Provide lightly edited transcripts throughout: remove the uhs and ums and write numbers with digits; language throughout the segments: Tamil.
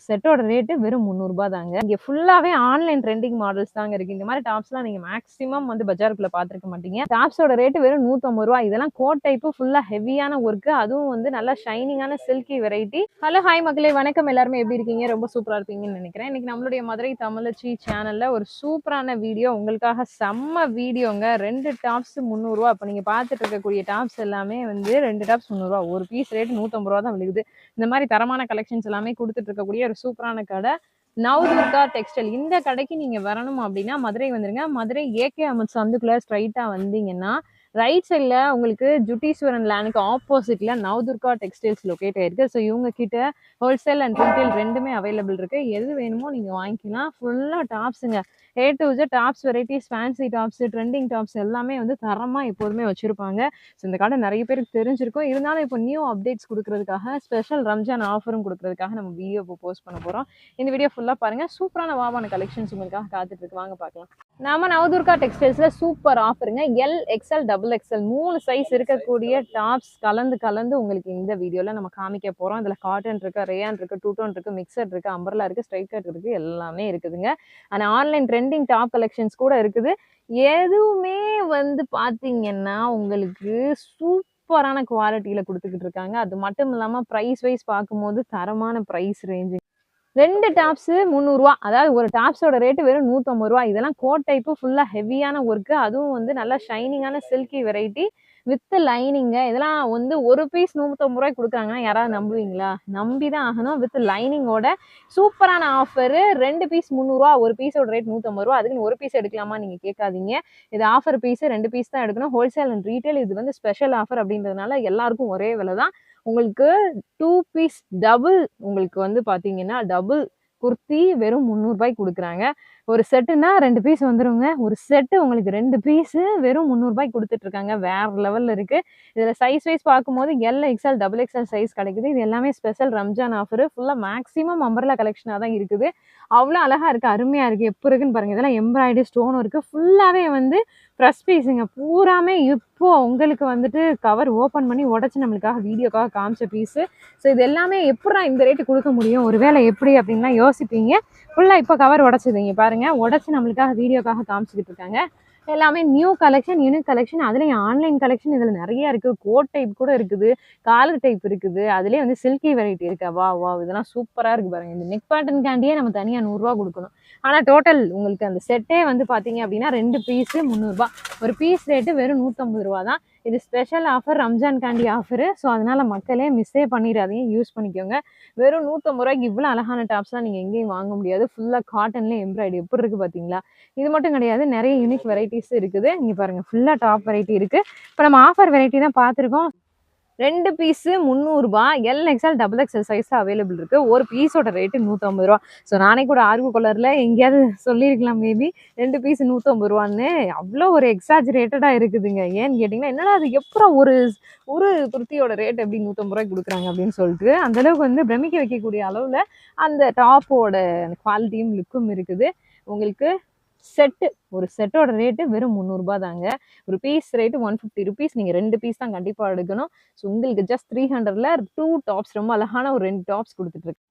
செட்டோட ரேட்டு வெறும் 300 ரூபாய் தாங்க. இங்க ஃபுல்லாவே ஆன்லைன் ட்ரெண்டிங் மாடல்ஸ் தாங்க இருக்கு. இந்த மாதிரி டாப்ஸ்லாம் நீங்க மேக்ஸிமம் வந்து பஜாருக்குள்ள பாத்துருக்க மாட்டீங்க. டாப்ஸோட ரேட்டு வெறும் 150 ரூபாய். இதெல்லாம் கோட் டைப் ஃபுல்லா ஹெவியான ஒர்க், அதுவும் வந்து நல்லா ஷைனிங்கான சில்கி வெரைட்டி. ஹலோ ஹாய் மக்களே, வணக்கம். எல்லாருமே எப்படி இருக்கீங்க? ரொம்ப சூப்பரா இருப்பீங்கன்னு நினைக்கிறேன். இன்னைக்கு நம்மளுடைய மதுரை தமிழச்சி சேனல்ல ஒரு சூப்பரான வீடியோ உங்களுக்காக, செம்ம வீடியோங்க. 2 டாப்ஸ் 300 ரூபாய். இப்போ நீங்க பாத்துட்டு இருக்கக்கூடிய டாப்ஸ் எல்லாமே வந்து 2 டாப்ஸ் 300 ரூபாய். ஒரு பீஸ் ரேட் 150 ரூபாய் தான் விழுகுது. இந்த மாதிரி தரமான கலெக்ஷன்ஸ் எல்லாமே கொடுத்துட்டு இருக்கக்கூடிய ஒரு சூப்பரான கடை நவ்துர்கா டெக்ஸ்டைல். இந்த கடைக்கு நீங்க வரணும் அப்படின்னா மதுரை வந்துருங்க. மதுரை ஏகே அமத் சந்துக்குள்ள ஸ்ட்ரைட்டா வந்தீங்கன்னா ரைட் சைட்ல உங்களுக்கு ஜுட்டீஸ்வரன் லேனுக்கு ஆப்போசிட்ல நவ்துர்கா டெக்ஸ்டைல்ஸ் லொக்கேட் ஆயிருக்கு. ஸோ இவங்க கிட்ட ஹோல்சேல் அண்ட் ரீட்டைல் ரெண்டுமே அவைலபிள் இருக்கு. எது வேணுமோ நீங்க வாங்கிக்கலாம். ஃபுல்லா டாப்ஸுங்க, A to Z tops varieties, fancy tops, trending tops எல்லாமே வந்து தரமா எப்போதுமே வச்சிருப்பாங்க. ஸோ இந்த கடை நிறைய பேருக்கு தெரிஞ்சிருக்கும். இருந்தாலும் இப்போ நியூ அப்டேட்ஸ் கொடுக்கறதுக்காக, ஸ்பெஷல் ரம்ஜான் ஆஃபரும் கொடுக்கறதுக்காக நம்ம வீடியோ இப்போ போஸ்ட் பண்ண போறோம். இந்த வீடியோ ஃபுல்லா பாருங்க. சூப்பரான வாவான கலெக்ஷன்ஸ் உங்களுக்காக காத்துட்டு இருக்கு. வாங்க பார்க்கலாம். நம்ம நவ்துர்கா டெக்ஸ்டைல்ஸ்ல சூப்பர் ஆஃபருங்க. L, XL, double XL 3 size இருக்கக்கூடிய டாப்ஸ் கலந்து உங்களுக்கு இந்த வீடியோல நம்ம காமிக்க போறோம். இதுல காட்டன் இருக்கு, ரேயான் இருக்கு, டூ டோன் இருக்கு, மிக்சர் இருக்கு, அம்பர்லா இருக்கு, ஸ்ட்ரைட் கட் இருக்கு, எல்லாமே இருக்குதுங்க. ஆனா ஆன்லைன் ட்ரெண்டிங் டாப் கலெக்ஷன்ஸ் கூட இருக்குது. எதுவுமே வந்து பாத்தீங்கன்னா உங்களுக்கு சூப்பரான குவாலிட்டியில கொடுத்துக்கிட்டு இருக்காங்க. அது மட்டும் இல்லாம பிரைஸ் வைஸ் பார்க்கும்போது தரமான பிரைஸ் ரேஞ்சு. 2 டாப்ஸ் 300 ரூபாய். அதாவது ஒரு டாப்ஸோட ரேட்டு வெறும் 150 ரூபாய். இதெல்லாம் கோட் டைப் ஃபுல்லா ஹெவியான ஒர்க், அதுவும் வந்து நல்லா ஷைனிங்கான சில்கி வெரைட்டி வித் லைனிங்க. இதெல்லாம் வந்து ஒரு பீஸ் 150 ரூபாய் கொடுக்குறாங்கன்னா யாராவது நம்புவீங்களா? நம்பிதான் ஆகணும். வித் லைனிங்கோட சூப்பரான ஆஃபர். 2 பீஸ் 300 ரூபாய், ஒரு பீஸோட ரேட் 150 ரூபாய். அதுக்கு ஒரு பீஸ் எடுக்கலாமா நீங்க கேட்காதீங்க. இது ஆஃபர் பீஸ், 2 பீஸ் தான் எடுக்கணும். ஹோல்சேல் அண்ட் ரீட்டைல் இது வந்து ஸ்பெஷல் ஆஃபர் அப்படின்றதுனால எல்லாருக்கும் ஒரே விலை தான். உங்களுக்கு 2 பீஸ் டபுள், உங்களுக்கு வந்து பாத்தீங்கன்னா டபுள் குர்த்தி வெறும் 300 ரூபாய்க்கு கொடுக்குறாங்க. ஒரு செட்டுனா 2 பீஸ் வந்துருங்க. ஒரு செட்டு உங்களுக்கு 2 பீஸ் வெறும் 300 ரூபாய்க்கு கொடுத்துட்டு இருக்காங்க. வேற லெவல்ல இருக்கு. இதுல சைஸ் வைஸ் பார்க்கும்போது L, XL, double XL size கிடைக்குது. இது எல்லாமே ஸ்பெஷல் ரம்ஜான் ஆஃபர். ஃபுல்லா மேக்ஸிமம் அம்பர்லா கலெக்ஷனா தான் இருக்குது. அவ்வளோ அழகா இருக்கு, அருமையா இருக்கு. எப்போ இருக்குன்னு பாருங்க. இதெல்லாம் எம்ப்ராய்டரி ஸ்டோன் இருக்கு. ஃபுல்லாவே வந்து ப்ரெஸ் பீஸுங்க பூராமே. இப்போ உங்களுக்கு வந்துட்டு கவர் ஓப்பன் பண்ணி உடச்சி நம்மளுக்காக வீடியோக்காக காமிச்ச பீஸு. ஸோ இது எல்லாமே எப்படா இந்த ரேட்டு கொடுக்க முடியும், ஒருவேளை எப்படி அப்படின்லாம் யோசிப்பீங்க. ஃபுல்லாக இப்போ கவர் உடச்சிதுங்க பாருங்க, உடச்சி நம்மளுக்காக வீடியோக்காக காமிச்சிக்கிட்டு இருக்காங்க. எல்லாமே நியூ கலெக்ஷன், யூனிக் கலெக்ஷன். அதுலேயும் ஆன்லைன் கலெக்ஷன் இதில் நிறைய இருக்குது. கோட் டைப் கூட இருக்குது, காலர் டைப் இருக்குது, அதுலேயே வந்து சில்கி வெரைட்டி இருக்கா. வா வா, இதெல்லாம் சூப்பராக இருக்குது பாருங்க. இந்த நெக் பேட்டர்னுக்காண்டியே நம்ம தனியாக 100 ரூபா கொடுக்கணும். ஆனால் டோட்டல் உங்களுக்கு அந்த செட்டே வந்து பார்த்தீங்க அப்படின்னா 2 பீஸு 300 ரூபா. ஒரு பீஸ் ரேட்டு வெறும் 150 ரூபா தான். இது ஸ்பெஷல் ஆஃபர், ரம்ஜான் காண்டி ஆஃபரு. ஸோ அதனால மக்களே மிஸ்ஸே பண்ணிடாதீங்க, யூஸ் பண்ணிக்கோங்க. வெறும் 150 ரூபாய்க்கு இவ்வளோ அழகான டாப்ஸ்லாம் நீங்கள் எங்கேயும் வாங்க முடியாது. ஃபுல்லாக காட்டன்லேயே எம்ப்ராய்டரி எப்படி இருக்குது பார்த்தீங்களா? இது மட்டும் கிடையாது, நிறைய யூனிக் வெரைட்டிஸ் இருக்குது. இங்கே பாருங்கள், ஃபுல்லாக டாப் வெரைட்டி இருக்குது. இப்போ நம்ம ஆஃபர் வெரைட்டி தான் பார்த்துருக்கோம். 2 பீஸு 300 ரூபாய். L, XL, double XL size available இருக்கு. ஒரு பீஸோட ரேட்டு 150 ரூபா. ஸோ நானே கூட ஆர்வ கலர்ல எங்கேயாவது சொல்லியிருக்கலாம் மேபி 2 பீஸ் 150 ரூபான்னு. அவ்வளோ ஒரு எக்ஸாஜரேட்டடா இருக்குதுங்க. ஏன்னு கேட்டிங்கன்னா, என்னடா அது எப்பறம் ஒரு குர்த்தியோட ரேட் எப்படி 150 ரூபாய்க்கு கொடுக்குறாங்க அப்படின்னு சொல்லிட்டு அந்த அளவுக்கு வந்து பிரமிக்க வைக்கக்கூடிய அளவில் அந்த டாப்போட குவாலிட்டியும் லுக்கும் இருக்குது. உங்களுக்கு செட்டு, ஒரு செட்டோட ரேட்டு வெறும் 300 ரூபாய் தாங்க. ஒரு பீஸ் ரேட்டு 150 ருபீஸ். நீங்கள் 2 பீஸ் தான் கண்டிப்பாக எடுக்கணும். ஸோ உங்களுக்கு ஜஸ்ட் 300ல் 2 டாப்ஸ், ரொம்ப அழகான ஒரு 2 டாப்ஸ் கொடுத்துட்ருக்கு.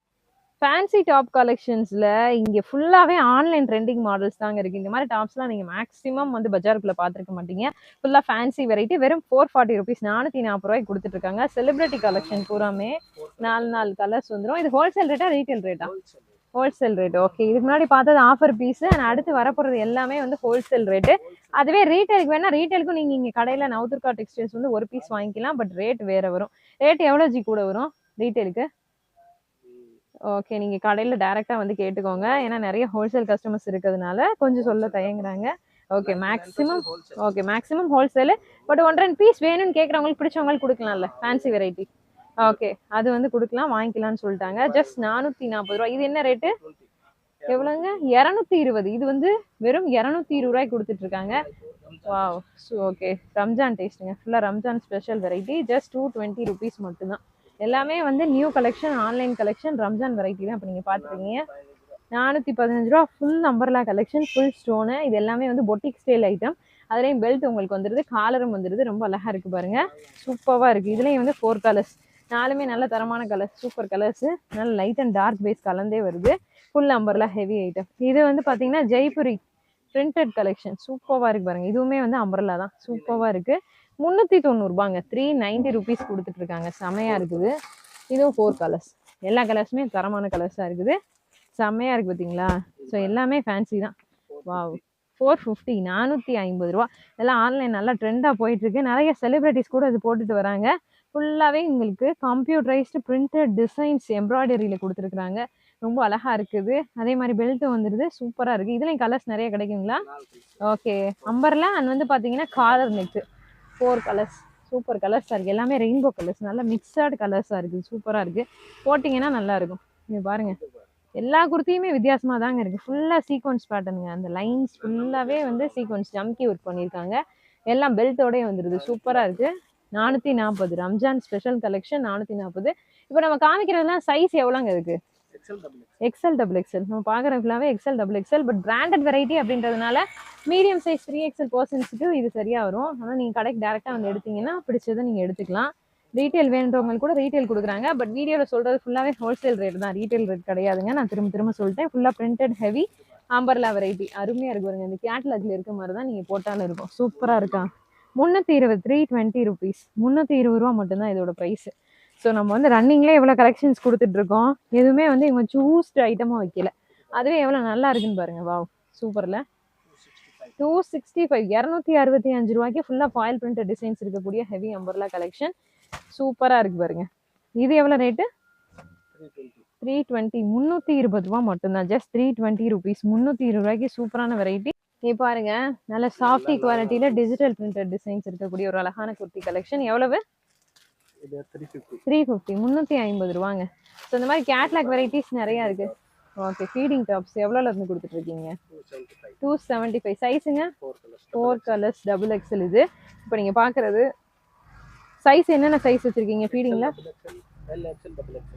ஃபேன்சி டாப் கலெக்ஷன்ஸில் இங்கே ஃபுல்லாகவே ஆன்லைன் ட்ரெண்டிங் மாடல்ஸ் தாங்க இருக்குது. இந்த மாதிரி டாப்ஸ்லாம் நீங்கள் மேக்ஸிமம் வந்து பஜாருக்குள்ளே பார்த்துருக்க மாட்டீங்க. ஃபுல்லாக ஃபேன்சி வெரைட்டி வெறும் 440 ருபீஸ், 440 ரூபாய்க்கு கொடுத்துட்ருக்காங்க. செலிப்ரிட்டி கலெக்ஷன் பூராமே 4 கலர்ஸ் வந்துடும். இது ஹோல்சேல் ரேட்டா ரீட்டைல் ரேட்டா? Wholesale rate. ஓகே, இதுக்கு முன்னாடி பார்த்தது ஆஃபர் பீஸு. ஆனால் அடுத்து வரப்போகிறது எல்லாமே வந்து ஹோல்சேல் ரேட்டு. அதுவே ரீட்டைலுக்கு வேணால் ரீட்டைலுக்கும் நீங்கள் இங்கே கடையில் நவ்துர்கா டெக்ஸ்டைல்ஸ் வந்து ஒரு பீஸ் வாங்கிக்கலாம். பட் ரேட் வேறு வரும். ரேட் எவ்வளோ கூட வரும் ரீட்டைலுக்கு? ஓகே, நீங்கள் கடையில் டேரெக்டாக வந்து கேட்டுக்கோங்க. ஏன்னா நிறைய ஹோல்சேல் கஸ்டமர்ஸ் இருக்கிறதுனால கொஞ்சம் சொல்ல தயங்குறாங்க. Okay, maximum wholesale. But 1-2 piece வேணும்னு கேட்குறவங்களுக்கு பிடிச்சவங்களுக்கு கொடுக்கலாம்ல, ஃபேன்சி வெரைட்டி. ஓகே, அது வந்து கொடுக்கலாம், வாங்கிக்கலாம்னு சொல்லிட்டாங்க. ஜஸ்ட் 440 ரூபா. இது என்ன ரேட்டு? எவ்வளோங்க? 220. இது வந்து வெறும் 220 ரூபாய்க்கு கொடுத்துட்டு இருக்காங்க. Wow, okay. ரம்ஜான் டேஸ்ட்டுங்க, ஃபுல்லாக Ramzan special variety. Just 220 rupees மட்டும்தான். எல்லாமே வந்து new collection, online collection, Ramzan variety தான் இப்போ நீங்கள் பார்த்துருக்கீங்க. 415 ரூபா. Full umbrella collection, full stone. இது எல்லாமே வந்து பொட்டிக் ஸ்டைல் ஐட்டம். அதுலேயும் பெல்ட் உங்களுக்கு வந்துடுது, காலரும் வந்துடுது. ரொம்ப அழகாக இருக்குது பாருங்கள், சூப்பராக இருக்குது. இதுலேயும் வந்து 4 கலர்ஸ். நாலுமே நல்ல தரமான கலர்ஸ், சூப்பர் கலர்ஸ். நல்ல லைட் அண்ட் டார்க் பேஸ் கலந்தே வருது. Full umbrella heavy item. இது வந்து பாத்தீங்கன்னா ஜெய்புரி பிரிண்டட் கலெக்ஷன். சூப்பராக இருக்கு பாருங்க. இதுவுமே வந்து அம்பர்லா தான், சூப்பராக இருக்கு. 390 ரூபாங்க, 390 rupees கொடுத்துட்டு இருக்காங்க. செமையா இருக்குது. இதுவும் 4 கலர்ஸ். எல்லா கலர்ஸுமே தரமான கலர்ஸா இருக்குது. செம்மையா இருக்கு பார்த்தீங்களா? ஸோ எல்லாமே ஃபேன்சி தான். வாவ், 450, 450 ரூபா. இதெல்லாம் ஆன்லைன் நல்லா ட்ரெண்டாக போயிட்டு இருக்கு. நிறைய செலிபிரிட்டிஸ் கூட இது போட்டுட்டு வராங்க. ஃபுல்லாகவே உங்களுக்கு கம்ப்யூட்டரைஸ்டு பிரிண்டட் டிசைன்ஸ் எம்ப்ராய்டரியில் கொடுத்துருக்குறாங்க. ரொம்ப அழகா இருக்குது. அதே மாதிரி பெல்ட்டும் வந்துடுது. சூப்பராக இருக்குது. இதுலேயும் கலர்ஸ் நிறைய கிடைக்குங்களா? ஓகே. அம்பர்லா அண்ட் வந்து பார்த்தீங்கன்னா காலர் நெக்கு 4 கலர்ஸ். சூப்பர் கலர்ஸாக இருக்குது. எல்லாமே ரெயின்போ கலர்ஸ், நல்லா மிக்சடு கலர்ஸாக இருக்குது. சூப்பராக இருக்குது. போட்டிங்கன்னா நல்லாயிருக்கும். இங்கே பாருங்கள், எல்லா குர்த்தியுமே வித்தியாசமாக தாங்க இருக்குது. ஃபுல்லாக சீக்வன்ஸ் பேட்டர்னுங்க. அந்த லைன்ஸ் ஃபுல்லாகவே வந்து சீக்வன்ஸ் ஜம்கி ஒர்க் பண்ணியிருக்காங்க. எல்லாம் பெல்ட்டோடய வந்துடுது. சூப்பராக இருக்குது. 440 ரம்ஜான் ஸ்பெஷல் கலெக்ஷன் 440. இப்போ நம்ம காமிக்கிறதுலாம் சைஸ் எவ்வளோங்க இருக்குது? XL XXL. நம்ம பார்க்குற ஃபுல்லாகவே XL XXL. But branded variety அப்படின்றதுனால மீடியம் சைஸ் 3XL பர்சன்ஸுக்கு இது சரியாக வரும். ஆனால் நீங்கள் கடைக்கு டேரெக்டாக வந்து எடுத்தீங்கன்னா பிடிச்சதை நீங்கள் எடுத்துக்கலாம். ரீட்டைல் வேணுன்றவங்களுக்கு கூட ரீட்டைல் கொடுக்குறாங்க. பட் வீடியோவில் சொல்கிறது ஃபுல்லாகவே ஹோல்சேல் ரேட் தான், ரீட்டைல் ரேட் கிடையாதுங்க. நான் திரும்ப சொல்லிட்டேன். ஃபுல்லாக பிரிண்டட் ஹெவி அம்பர்லா வெரைட்டி. அருமையாக இருக்கு பாருங்க. இந்த கேட்லாக்ல இருக்க மாதிரி தான் நீங்கள் போட்டாலும் இருக்கும். சூப்பராக இருக்கா? 320, 320 rupees. 320 ரூபா மட்டும்தான் இதோட ப்ரைஸு. ஸோ நம்ம வந்து ரன்னிங்லேயே எவ்வளோ கலெக்ஷன்ஸ் கொடுத்துட்ருக்கோம். எதுவுமே வந்து இவங்க சூஸ்டு ஐட்டமாக வைக்கல. அதுவே எவ்வளோ நல்லா இருக்குன்னு பாருங்கள். வாவ், சூப்பரில். 265, 265 ரூபாய்க்கு ஃபுல்லாக ஃபாயில் பிரிண்டட் டிசைன்ஸ் இருக்கக்கூடிய ஹெவி அம்பர்லா கலெக்ஷன். சூப்பராக இருக்குது பாருங்க. இது எவ்வளோ ரேட்டு? 320, 320 ரூபா மட்டும்தான். Just 320 rupees. 320 ரூபாய்க்கு சூப்பரான வெரைட்டி. நீ பாருங்க, நல்ல சாஃப்டி குவாலிட்டியில் டிஜிட்டல் பிரிண்டட் டிசைன்ஸ் இருக்கக்கூடிய ஒரு அழகான குர்த்தி கலெக்ஷன். எவ்வளவு? 350, 350 ரூபாங்க. ஸோ இந்த மாதிரி கேட்லாக் வெரைட்டிஸ் நிறையா இருக்குது. ஓகே. ஃபீடிங் டாப்ஸ் எவ்வளோல இருந்து கொடுத்துட்ருக்கீங்க? 275. சைஸுங்க 4 கலர்ஸ் XXL. இது இப்போ நீங்கள் பார்க்குறது சைஸ் என்னென்ன சைஸ் வச்சுருக்கீங்க ஃபீடிங்கில்?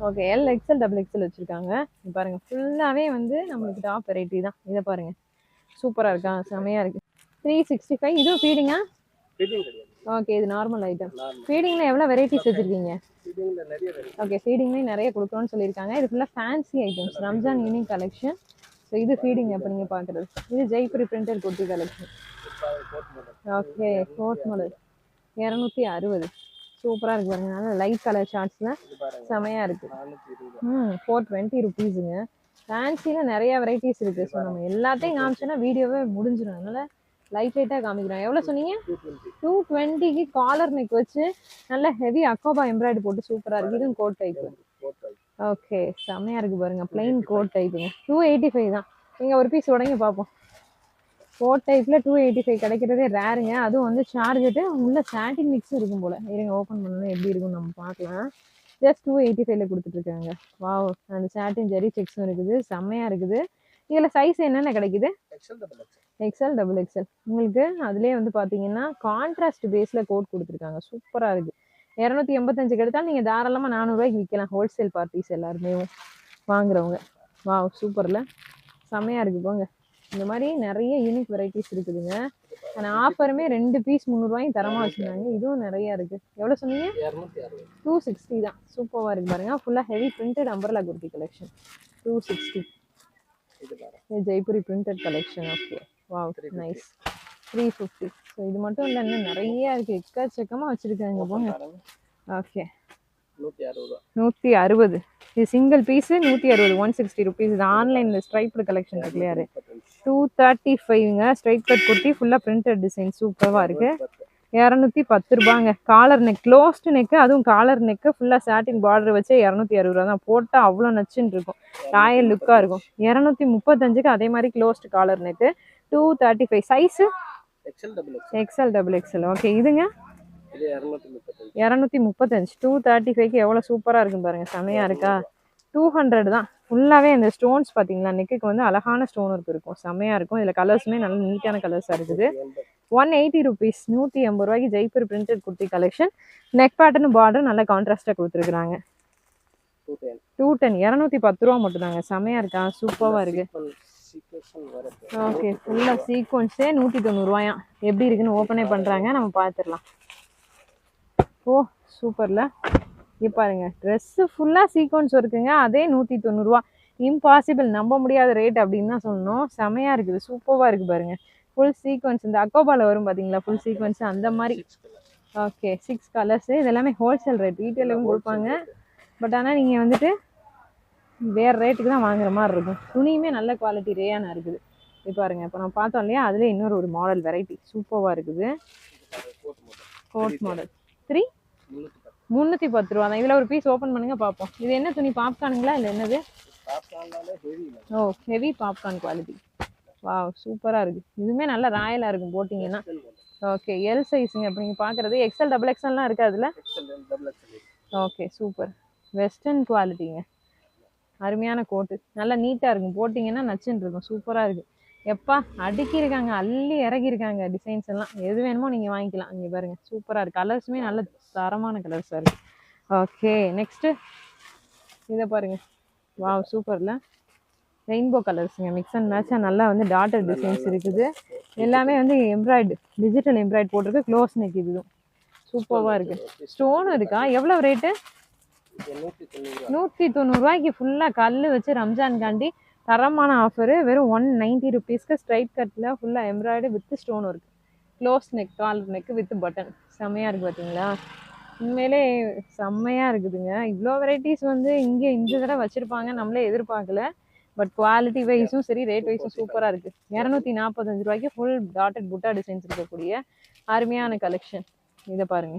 ஓகே, LXL XXL வச்சுருக்காங்க. பாருங்கள், ஃபுல்லாகவே வந்து நம்மளுக்கு டாப் வெரைட்டி தான். இதை பாருங்கள், சூப்பராக இருக்கா? செமையாக இருக்குது. 365. இதுவும் ஃபீடிங்கா? ஓகே, இது நார்மல் ஐட்டம். ஃபீடிங்கில் எவ்வளோ வெரைட்டிஸ் வச்சுருக்கீங்க? ஓகே, ஃபீடிங்லேயும் நிறைய கொடுக்குறோன்னு சொல்லியிருக்காங்க. இது ஃபுல்லாக fancy items, Ramzan unique collection. So இது ஃபீடிங். இப்போ நீங்கள் பார்க்குறது இது Jaipuri printed kurti collection. Okay, code model 260. சூப்பராக இருக்குது பாருங்க. நல்லா லைட் கலர் ஷார்ட்ஸில் செமையாக இருக்குது. 420 rupeesங்க. ஃபேன்சியில் நிறைய வெரைட்டிஸ் இருக்குது. ஸோ நம்ம எல்லாத்தையும் காமிச்சோன்னா வீடியோவே முடிஞ்சிடும். அதனால் லைட்டாக காமிக்கிறோம். எவ்வளோ சொன்னீங்க? 220க்கு காலர் நெக் வச்சு நல்ல ஹெவி அக்கோபா எம்ப்ராய்டரி போட்டு சூப்பராக இருக்குது. இதுவும் கோட் டைப்பு. ஓகே, செம்மையாக இருக்குது பாருங்கள். Plain code டைப்புங்க. 285 தான். நீங்கள் ஒரு பீஸ் உடனே பார்ப்போம். கோட் டைப்பில் 285 கிடைக்கிறதே ரேருங்க. அதுவும் வந்து சார்ஜெட்டு உள்ள சாட்டின் மிக்ஸும் இருக்கும் போல். இருங்க, ஓப்பன் பண்ணணும் எப்படி இருக்குன்னு நம்ம பார்க்கலாம். ஜஸ்ட் 285ல கொடுத்துட்ருக்காங்க. வாவ், அந்த சாட்டின் ஜெரி செக்ஸும் இருக்குது. செம்மையாக இருக்குது. இதில் சைஸ் என்னென்ன கிடைக்குது? XL XXL. உங்களுக்கு அதுலேயே வந்து பார்த்தீங்கன்னா கான்ட்ராஸ்ட் பேஸில் கோட் கொடுத்துருக்காங்க. சூப்பராக இருக்குது. 285 எடுத்தாலும் நீங்கள் தாராளமாக 400 ரூபாய்க்கு விற்கலாம். ஹோல்சேல் பார்ட்டிஸ் எல்லாருமே வாங்குறவங்க. வாவ், சூப்பரில் செம்மையாக இருக்குது போங்க. இந்த மாதிரி நிறைய யூனிக் வெரைட்டிஸ் இருக்குதுங்க. ஆனால் ஆஃபருமே 2 பீஸ் 300 ரூபாயும் தரமாக வச்சுருந்தாங்க. இதுவும் நிறையா இருக்குது. எவ்வளோ சொன்னீங்க? 260 தான். சூப்பராக இருக்குது பாருங்க. ஃபுல்லாக heavy printed umbrella kurti collection. 260. Jaipuri printed collection. Okay, wow, nice. 350. So இது மட்டும் இல்லை, இன்னும் நிறைய இருக்குது. எக்கச்சக்கமாக வச்சுருக்காங்க போங்க. ஓகே, 160. இது சிங்கிள் பீஸு 160, 160 rupees. இது ஆன்லைனில் ஸ்ட்ரைப்டு கலெக்ஷன் இருக்கு இல்லையா? 235ங்க. ஸ்ட்ரைட் கட் குர்த்தி ஃபுல்லாக பிரிண்டட் டிசைன் சூப்பராக இருக்குது. 210 ரூபாங்க. Collar neck, closed neck. அதுவும் காலர் நெக்கு ஃபுல்லாக சாட்டின் பார்டர் வச்சு 260 ரூபா தான். போட்டால் அவ்வளோ நச்சுன்னு இருக்கும். ராயல் லுக்காக இருக்கும். 235க்கு அதே மாதிரி closed collar neck. 235. Size XL XXL. Okay, இதுங்க 235. 235க்கு எவ்வளோ சூப்பராக இருக்குன்னு பாருங்கள். செமையாக இருக்கா? 200 தான். ஃபுல்லாகவே இந்த ஸ்டோன்ஸ் பார்த்தீங்களா, நெக்குக்கு வந்து அழகான ஸ்டோன் ஒர்க் இருக்கும். செமையாக இருக்கும். இதில் கலர்ஸுமே நல்ல நீட்டான கலர்ஸாக இருக்குது. 180 rupees. 180 ரூபாய்க்கு Jaipur printed kurti collection. Neck pattern border நல்லா கான்ட்ராஸ்டாக கொடுத்துருக்குறாங்க. 210. 210 ரூபா மட்டும்தாங்க. செமையாக இருக்கா? சூப்பராக இருக்குது. ஓகே, ஃபுல்லாக சீக்வன்ஸே 190 ரூபாயா. எப்படி இருக்குன்னு ஓப்பனே பண்ணுறாங்க, நம்ம பார்த்துடலாம். ஓ, சூப்பரில் இங்கே பாருங்க, ட்ரெஸ்ஸு ஃபுல்லாக சீக்வன்ஸ் இருக்குங்க. அதே 190 ரூபா. இம்பாசிபிள், நம்ப முடியாத ரேட் அப்படின்னு தான் சொல்லணும். செமையாக இருக்குது, சூப்பராக இருக்குது பாருங்க. ஃபுல் சீக்வன்ஸ், இந்த அக்கோபாவில் வரும் பார்த்தீங்களா ஃபுல் சீக்வன்ஸ் அந்த மாதிரி. Okay, 6 colours. இது எல்லாமே ஹோல்சேல் ரேட், ரீட்டெயிலும் கொடுப்பாங்க. பட் ஆனால் நீங்கள் வந்துட்டு வேறு ரேட்டுக்கு தான் வாங்குற மாதிரி இருக்கும். துணியுமே நல்ல குவாலிட்டி ரேயானா இருக்குது. இது பாருங்க, இப்போ நம்ம பார்த்தோம் இல்லையா, அதில் இன்னொரு ஒரு மாடல் வெரைட்டி சூப்பராக இருக்குது. கோட் மாடல் 310 ரூபா தான். இதில் ஒரு பீஸ் ஓப்பன் பண்ணுங்க பார்ப்போம். இது என்ன துணி, பாப்கார்னுங்களா இல்லை என்னது? ஓ, ஹெவி பாப்கார்ன் குவாலிட்டி. வா, சூப்பராக இருக்குது. இதுவுமே நல்லா ராயலாக இருக்கும் போட்டிங்கன்னா. ஓகே, எல் சைஸுங்க. இப்போ நீங்கள் பார்க்குறது எக்ஸ்எல் டபுள் எக்ஸ்எல்லாம் இருக்குது அதில். Okay, super. வெஸ்டர்ன் குவாலிட்டிங்க. அருமையான கோட்டு, நல்லா நீட்டாக இருக்கும், போட்டிங்கன்னா நச்சுன்னு இருக்கும். சூப்பராக இருக்குது. எப்பா அடுக்கியிருக்காங்க, அள்ளி இறக்கியிருக்காங்க. டிசைன்ஸ் எல்லாம் எது வேணுமோ நீங்கள் வாங்கிக்கலாம். இங்கே பாருங்கள், சூப்பராக இருக்குது. கலர்ஸுமே நல்ல தரமான கலர்ஸாக இருக்குது. ஓகே, நெக்ஸ்ட்டு இதை பாருங்கள். வா, சூப்பரில் ரெயின்போ கலர்ஸுங்க. மிக்ஸ் அண்ட் மேட்சாக நல்லா வந்து டாட்டர் டிசைன்ஸ் இருக்குது. எல்லாமே வந்து எம்ப்ராய்டு, டிஜிட்டல் எம்ப்ராய்டு போட்டிருக்கு. க்ளோஸ் நெக் இதுவும் சூப்பராக இருக்குது. ஸ்டோனும் இருக்கா? எவ்வளோ ரேட்டு? 190 ரூபாய்க்கு ஃபுல்லாக கல் வச்சு ரம்ஜான்காண்டி தரமான ஆஃபரு. வெறும் 190 ருபீஸ்க்கு ஸ்ட்ரைட் கட்டில் ஃபுல்லாக எம்ப்ராய்டு வித் ஸ்டோன் இருக்குது. Close neck, collar neck with button. செம்மையாக இருக்குது பார்த்தீங்களா? உண்மையிலே செம்மையாக இருக்குதுங்க. இவ்வளோ வெரைட்டிஸ் வந்து இங்கே இந்த தடவை வச்சுருப்பாங்க நம்மளே எதிர்பார்க்கல. பட் குவாலிட்டி வைஸும் சரி, ரேட் வைஸும் சூப்பராக இருக்குது. 245 ரூபாய்க்கு ஃபுல் டாட்டட் புட்டா டிசைன்ஸ் இருக்கக்கூடிய அருமையான கலெக்ஷன். இதை பாருங்க,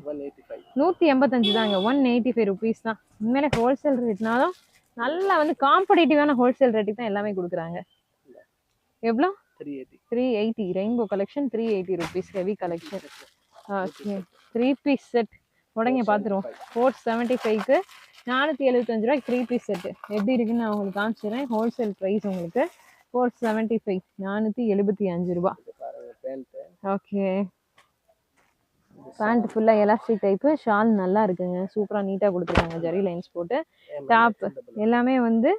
185 தாங்க. 185 ருபீஸ் தான். உண்மையிலே ஹோல்சேல் ரேட்னாலும் நல்லா வந்து காம்படிட்டிவான ஹோல்சேல் ரேட்டுக்கு தான் எல்லாமே கொடுக்குறாங்க. எவ்வளோ? 380. Rainbow collection 380 rupees. Heavy collection. Okay, 3 piece set உடனே பார்த்துருவோம். 475க்கு 475 ரூபாய்க்கு 3 பீஸ் செட்டு எப்படி இருக்குன்னு நான் உங்களுக்கு காமிச்சிடுறேன். ஹோல்சேல் ப்ரைஸ் உங்களுக்கு 475, 475 ரூபா. ஓகே, பேண்ட் ஃபுல்லாக எலாஸ்டிக் டைப்பு. ஷால் நல்லா இருக்குங்க, சூப்பராக நீட்டாக கொடுத்துருக்காங்க. ஜரி லைன்ஸ் போட்டு. டாப் எல்லாமே வந்து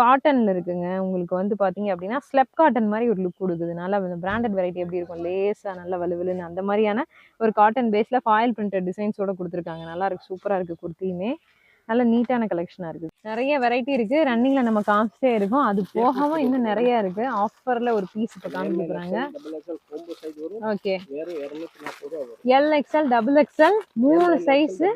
காட்டனில் இருக்குங்க. உங்களுக்கு வந்து பார்த்தீங்க அப்படின்னா ஸ்லெப் காட்டன் மாதிரி ஒரு லுக் கொடுக்குது. நல்லா பிராண்டட் வெரைட்டி எப்படி இருக்கும், லேஸாக நல்லா வலுவலுன்னு அந்த மாதிரியான ஒரு காட்டன் பேஸில் ஃபாயில் பிரிண்டட் டிசைன்ஸோடு கொடுத்துருக்காங்க. நல்லா இருக்குது, சூப்பராக இருக்குது. குர்த்தியுமே நல்ல நீட்டான கலெக்ஷனாக இருக்குது. நிறைய வெரைட்டி இருக்குது. ரன்னிங்கில் நம்ம காமிச்சிட்டே இருக்கோம். அது போகவும் இன்னும் நிறையா இருக்குது. ஆஃபரில் ஒரு பீஸ் இப்போ காமிக்கிறாங்க. Okay, L XL double XL 3 size,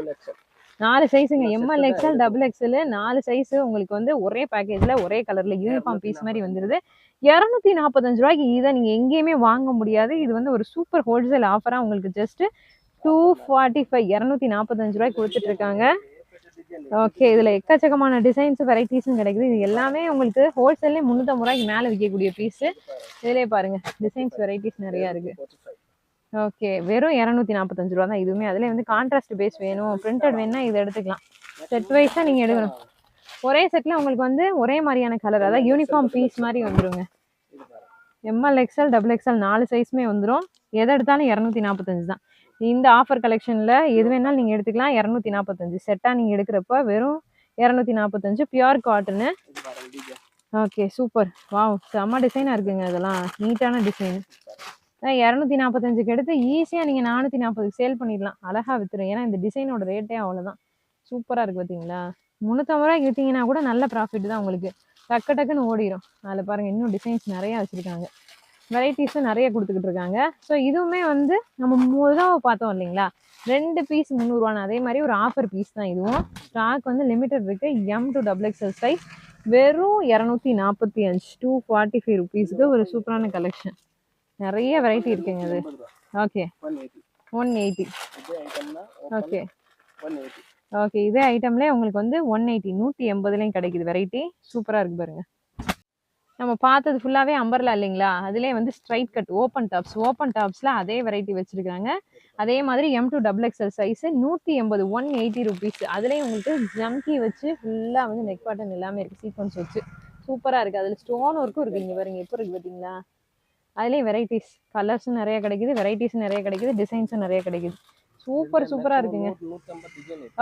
4 சைஸுங்க. M L XL double XL 4 size உங்களுக்கு வந்து ஒரே பேக்கேஜில் ஒரே கலரில் யூனிஃபார்ம் பீஸ் மாதிரி வந்துடுது. 245 ரூபாய்க்கு இதை நீங்கள் எங்கேயுமே வாங்க முடியாது. இது வந்து ஒரு சூப்பர் ஹோல்சேல் ஆஃபராக உங்களுக்கு ஜஸ்ட் 245, 245 ரூபாய்க்கு கொடுத்துட்டு இருக்காங்க. ஓகே, இதில் எக்கச்சக்கமான டிசைன்ஸ் வெரைட்டிஸும் கிடைக்குது. இது எல்லாமே உங்களுக்கு ஹோல்சேல்லே 350 ரூபாய்க்கு மேலே விற்கக்கூடிய பீஸு. இதிலே பாருங்கள், டிசைன்ஸ் வெரைட்டிஸ் நிறையா இருக்குது. ஓகே, வெறும் 245 ரூபா தான் இதுவுமே. அதிலே வந்து கான்ட்ராஸ்ட் பேஸ் வேணும், பிரிண்டட் வேணும்னா இதை எடுத்துக்கலாம். செட் வைஸாக நீங்கள் எடுக்கணும். ஒரே செட்டில் உங்களுக்கு வந்து ஒரே மாதிரியான கலர், அதாவது யூனிஃபார்ம் பீஸ் மாதிரி வந்துடுங்க. எம்எல் எக்ஸ்எல் டபுள் எக்ஸ்எல் 4 சைஸுமே வந்துடும். எதை எடுத்தாலும் 245 தான். இந்த ஆஃபர் கலெக்ஷனில் எது வேணாலும் நீங்கள் எடுத்துக்கலாம். 245 செட்டாக நீங்கள் எடுக்கிறப்ப வெறும் 245. Pure cotton. Okay, super. Wow, செம்ம டிசைனாக இருக்குங்க. இதெல்லாம் நீட்டான டிசைன். 245க்கு எடுத்து ஈஸியாக நீங்கள் 440 சேல் பண்ணிடலாம். அழகாக விற்றுரும். ஏன்னா இந்த டிசைனோட ரேட்டே அவ்வளோதான். சூப்பராக இருக்குது பார்த்தீங்களா? 350 ரூபாய்க்கு விற்றீங்கன்னா கூட நல்ல ப்ராஃபிட் தான் உங்களுக்கு. டக்குன்னு ஓடிடும். அதில் பாருங்கள், இன்னும் டிசைன்ஸ் நிறையா வச்சுருக்காங்க. வெரைட்டிஸும் நிறைய கொடுத்துக்கிட்டு இருக்காங்க. ஸோ இதுவுமே வந்து நம்ம முதல்ல பார்த்தோம் இல்லைங்களா, 2 பீஸ் 300 ரூபான்னு, அதே மாதிரி ஒரு ஆஃபர் பீஸ் தான் இதுவும். ஸ்டாக் வந்து லிமிட்டட் இருக்குது. M to double XL size வெறும் 245, 245 ருபீஸுக்கு ஒரு சூப்பரான கலெக்ஷன். நிறைய வெரைட்டி இருக்குங்க அது. ஓகே, 180. ஓகே ஓகே, இதே ஐட்டம்லேயே உங்களுக்கு வந்து 180, 180லையும் கிடைக்குது. வெரைட்டி சூப்பராக இருக்குது பாருங்க. நம்ம பார்த்தது ஃபுல்லாகவே அம்பர்லா இல்லைங்களா, அதிலே வந்து ஸ்ட்ரைட் கட் ஓப்பன் டாப்ஸில் அதே வெரைட்டி வச்சுருக்காங்க. அதே மாதிரி M to double XL size 180, 180 rupees. அதுலேயும் உங்களுக்கு ஜம்கி வச்சு ஃபுல்லாக வந்து நெக் பாட்டன் எல்லாமே இருக்குது, சீக்வன்ஸ் வச்சு சூப்பராக இருக்குது. அதில் ஸ்டோன் ஒர்க்கும் இருக்குது. இங்கே பாருங்க எப்போ இருக்குது பார்த்தீங்களா? அதுலேயும் வெரைட்டிஸ், கலர்ஸும் நிறைய கிடைக்குது, வெரைட்டிஸும் நிறைய கிடைக்குது, டிசைன்ஸும் நிறைய கிடைக்குது. சூப்பராக இருக்குங்க.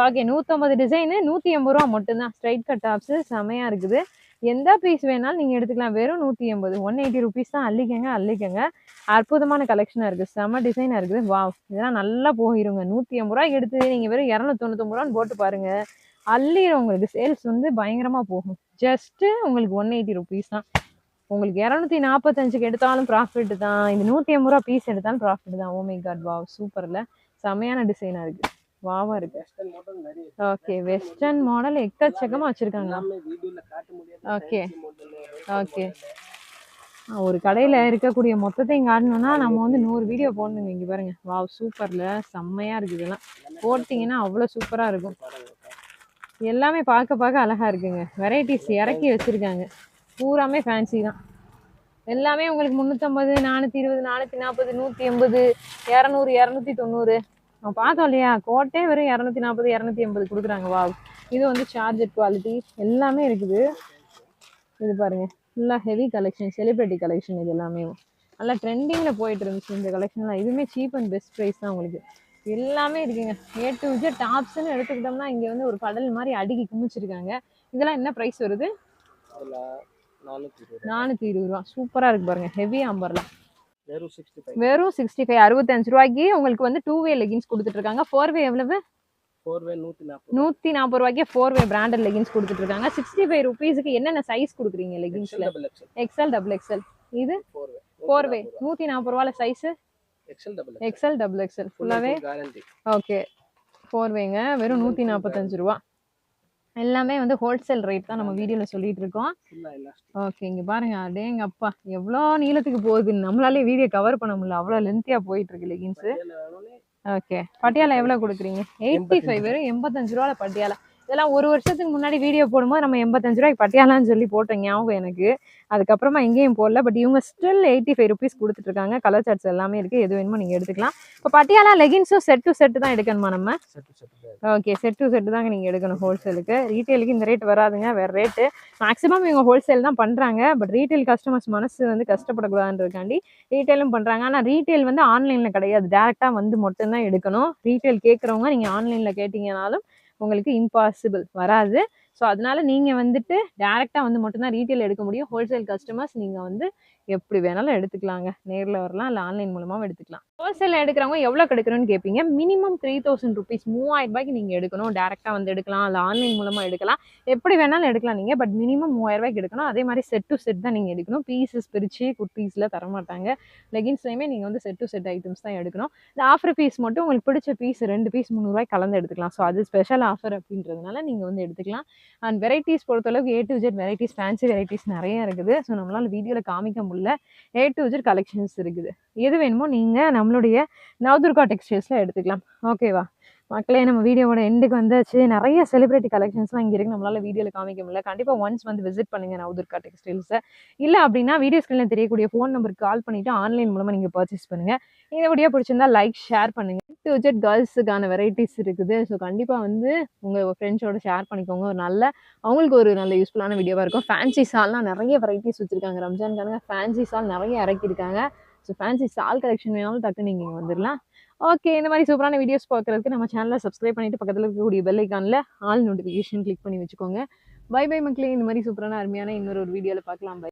ஓகே, 150 டிசைனு 180 ரூபா மட்டும்தான். ஸ்ட்ரைட் கட் டாப்ஸு செமையாக இருக்குது. எந்த பீஸ் வேணாலும் நீங்கள் எடுத்துக்கலாம். வெறும் 180 180 ருபீஸ் தான். அள்ளிக்கங்க. அற்புதமான கலெக்ஷனாக இருக்குது, செம்ம டிசைனாக இருக்குது. வாவ், இதெல்லாம் நல்லா போயிருங்க. 180 ரூபாய்க்கு எடுத்து நீங்கள் வெறும் 299 ரூபான்னு போட்டு பாருங்க, அள்ளிடும். உங்களுக்கு சேல்ஸ் வந்து பயங்கரமாக போகும். ஜஸ்ட்டு உங்களுக்கு 180 ருபீஸ் தான். உங்களுக்கு 245க்கு எடுத்தாலும் ப்ராஃபிட் தான், இந்த 180 ரூபா பீஸ் எடுத்தாலும் ப்ராஃபிட் தான். ஓ மை காட், வாவ், சூப்பரில் செமையான டிசைனாக இருக்குது, வாவாக இருக்கு. ஓகே, வெஸ்டர்ன் மாடல் எக்கச்சக்கமாக வச்சுருக்காங்க. ஓகே ஓகே, ஒரு கடையில் இருக்கக்கூடிய மொத்தத்தையும் காட்டணும்னா நம்ம வந்து 100 வீடியோ போடணுங்க. இங்கே பாருங்க, வாவ், சூப்பரில் செம்மையாக இருக்குது. இதெல்லாம் போட்டிங்கன்னா அவ்வளோ சூப்பராக இருக்கும். எல்லாமே பார்க்க அழகாக இருக்குங்க. வெரைட்டிஸ் இறக்கி வச்சுருக்காங்க, பூராமே ஃபேன்சி தான். எல்லாமே உங்களுக்கு 350, 420, 440, 180, 200, 290. நம்ம பார்த்தோம் இல்லையா, கோட்டே வெறும் 240, 280 கொடுக்குறாங்க. வா, இது வந்து சார்ஜர் குவாலிட்டி எல்லாமே இருக்குது. இது பாருங்க, ஃபுல்லாக ஹெவி கலெக்ஷன், செலிப்ரிட்டி கலெக்ஷன். இது எல்லாமே நல்லா ட்ரெண்டிங்கில் போயிட்டு இருந்துச்சு இந்த கலெக்ஷன்லாம். இதுவுமே சீப் அண்ட் பெஸ்ட் ப்ரைஸ் தான் உங்களுக்கு. எல்லாமே இருக்குங்க. A to Z டாப்ஸ்ன்னு எடுத்துக்கிட்டோம்னா இங்கே வந்து ஒரு கடல் மாதிரி அடுக்கி குமிச்சிருக்காங்க. இதெல்லாம் என்ன ப்ரைஸ் வருது? 420 ரூபா. சூப்பராக இருக்கு பாருங்க, ஹெவி ஆம்பர்லாம். வெறும் 65, 65 ரூபாய்க்கு உங்களுக்கு வந்து 2 வே லெகின்ஸ் கொடுத்துட்டு இருக்காங்க. 4 வே எவ்வளவு? 140 ரூபாய்க்கு 4 வே பிராண்டட் லெகின்ஸ் கொடுத்துட்டு இருக்காங்க. 65 ருபீஸுக்கு என்னென்ன சைஸ் கொடுக்குறீங்க லெகின்ஸ்ல? XL, XXL. இது 4 வே 140 ரூபாயில சைஸ் XL, XXL ஃபுல்லாவே. ஓகே, 4 வேங்க, வெறும் 145 ரூபா. எல்லாமே வந்து ஹோல்சேல் ரேட் தான் நம்ம வீடியோவில் சொல்லிட்டு இருக்கோம். ஓகே, இங்கே பாருங்க, அடேங்க அப்பா, எவ்வளோ நீளத்துக்கு போகுது, நம்மளாலே வீடியோ கவர் பண்ண முடியல, அவ்வளோ லென்த்தியாக போயிட்டு இருக்கு லெகின்ஸு. ஓகே, பட்டியாலா எவ்வளோ கொடுக்குறீங்க? 85, வெறும் 85 ரூபாயில் பட்டியாலா. இதெல்லாம் ஒரு வருஷத்துக்கு முன்னாடி வீடியோ போடும்போது நம்ம 85 ரூபாய்க்கு பட்டியாலான்னு சொல்லி போட்டோம், ஞாபகம் எனக்கு. அதுக்கப்புறமா எங்கேயும் போடல. பட் இவங்க ஸ்டில் 85 ருபீஸ் கொடுத்துட்ருக்காங்க. கலர் சார்ட்ஸ் எல்லாமே இருக்குது, எது வேணுமோ நீங்கள் எடுத்துக்கலாம். இப்போ பட்டியாலா லெகின்ஸும் செட் டு செட்டு தான் எடுக்கணுமா நம்ம? ஓகே, செட் டு செட்டு தாங்க நீங்கள் எடுக்கணும் ஹோல்சேலுக்கு. ரீட்டெயிலுக்கு இந்த ரேட் வராதுங்க, வேறு ரேட்டு. மேக்ஸிமம் இவங்க ஹோல்சேல் தான் பண்ணுறாங்க. பட் ரீட்டெயில் கஸ்டமர்ஸ் மனசு வந்து கஷ்டப்படக்கூடாதுன்றதுக்காண்டி ரீட்டெயிலும் பண்ணுறாங்க. ஆனால் ரீட்டெயில் வந்து ஆன்லைனில் கிடையாது, டேரெக்டாக வந்து மட்டும்தான் எடுக்கணும். ரீட்டெயில் கேட்குறவங்க நீங்கள் ஆன்லைனில் கேட்டிங்கனாலும் உங்களுக்கு இம்பாசிபிள் வராது. ஸோ அதனால நீங்கள் வந்துட்டு டேரெக்டாக வந்து மட்டும்தான் ரீட்டெயில் எடுக்க முடியும். ஹோல்சேல் கஸ்டமர்ஸ் நீங்கள் வந்து எப்படி வேணாலும் எடுத்துக்கலாங்க, நேரில் வரலாம், இல்லை ஆன்லைன் மூலமாகவும் எடுத்துக்கலாம். ஹோல்சேலில் எடுக்கிறவங்க எவ்வளோ எடுக்கணும்னு கேட்பீங்க. மினிமம் 3000 ருபீஸ், 3000 ரூபாய்க்கு நீங்கள் எடுக்கணும். டேரெக்டாக வந்து எடுக்கலாம், இல்லை ஆன்லைன் மூலமாக எடுக்கலாம், எப்படி வேணாலும் எடுக்கலாம் நீங்கள். பட் மினிமம் 3000 ரூபாய்க்கு எடுக்கணும். அதே மாதிரி செட் டு செட் தான் நீங்கள் எடுக்கணும். பீஸஸ் பிரித்து குர்த்தீஸில் தரமாட்டாங்க. லெகின்ஸ்லையுமே நீங்கள் வந்து செட் டு செட் ஐட்டம்ஸ் தான் எடுக்கணும். இந்த ஆஃபர் பீஸ் மட்டும் உங்களுக்கு பிடிச்ச பீஸ் 2 பீஸ் 300 ரூபாய்க்கு கலந்து எடுத்துக்கலாம். ஸோ அது ஸ்பெஷல் ஆஃபர் அப்படின்றதுனால நீங்கள் வந்து எடுத்துக்கலாம். அண்ட் வெரைட்டிஸ் பொறுத்தளவுக்கு A to Z varieties, fancy varieties நிறைய இருக்குது. ஸோ நம்மளால் வீடியோவில் காமிக்க முடியல. A to Z கலெக்ஷன்ஸ் இருக்குது. எது வேணுமோ நீங்கள் நம்மளுடைய நவதுர்கா டெக்ஸ்டைல்ஸில் எடுத்துக்கலாம். ஓகேவா மக்களே, நம்ம வீடியோவோட எண்டுக்கு வந்தாச்சு. நிறைய செலிப்ரிட்டி கலெக்ஷன்ஸ்லாம் இங்கே இருக்குது, நம்மளால் வீடியோவில் காமிக்க முடியல. கண்டிப்பாக ஒன்ஸ் வந்து விசிட் பண்ணுங்கள் நவதுர்கா டெக்ஸ்டைல்ஸை. இல்லை அப்படின்னா வீடியோ ஸ்க்ரீனில் தெரியக்கூடிய ஃபோன் நம்பருக்கு கால் பண்ணிவிட்டு ஆன்லைன் மூலமாக நீங்கள் பர்ச்சேஸ் பண்ணுங்கள். இந்த வீடியோ பிடிச்சிருந்தா லைக், ஷேர் பண்ணுங்கள். A to Z கேர்ள்ஸுக்கான வெரைட்டிஸ் இருக்குது. ஸோ கண்டிப்பாக வந்து உங்கள் ஃப்ரெண்ட்ஸோட ஷேர் பண்ணிக்கோங்க. ஒரு நல்ல அவங்களுக்கு ஒரு நல்ல யூஸ்ஃபுல்லான வீடியோவாக இருக்கும். ஃபேன்சி சால்லாம் நிறைய வெரைட்டிஸ் வச்சுருக்காங்க. ரம்ஜானுக்கான ஃபேன்சி சால் நிறைய இறக்கியிருக்காங்க. ஸோ ஃபேன்சி சால் கலெக்ஷன் வேணாலும் டக்குன்னு நீங்கள் இங்கே வந்துடலாம். ஓகே, இந்த மாதிரி சூப்பரான வீடியோஸ் பார்க்குறதுக்கு நம்ம சேனலை சப்ஸ்கிரைப் பண்ணிவிட்டு பக்கத்தில் இருக்கக்கூடிய பெல் ஐக்கானில் ஆல் நோட்டிஃபிகேஷன் கிளிக் பண்ணி வச்சுக்கோங்க. பை பை மக்களே, இந்த மாதிரி சூப்பரான அருமையான இன்னொரு வீடியோவில் பார்க்கலாம். பை.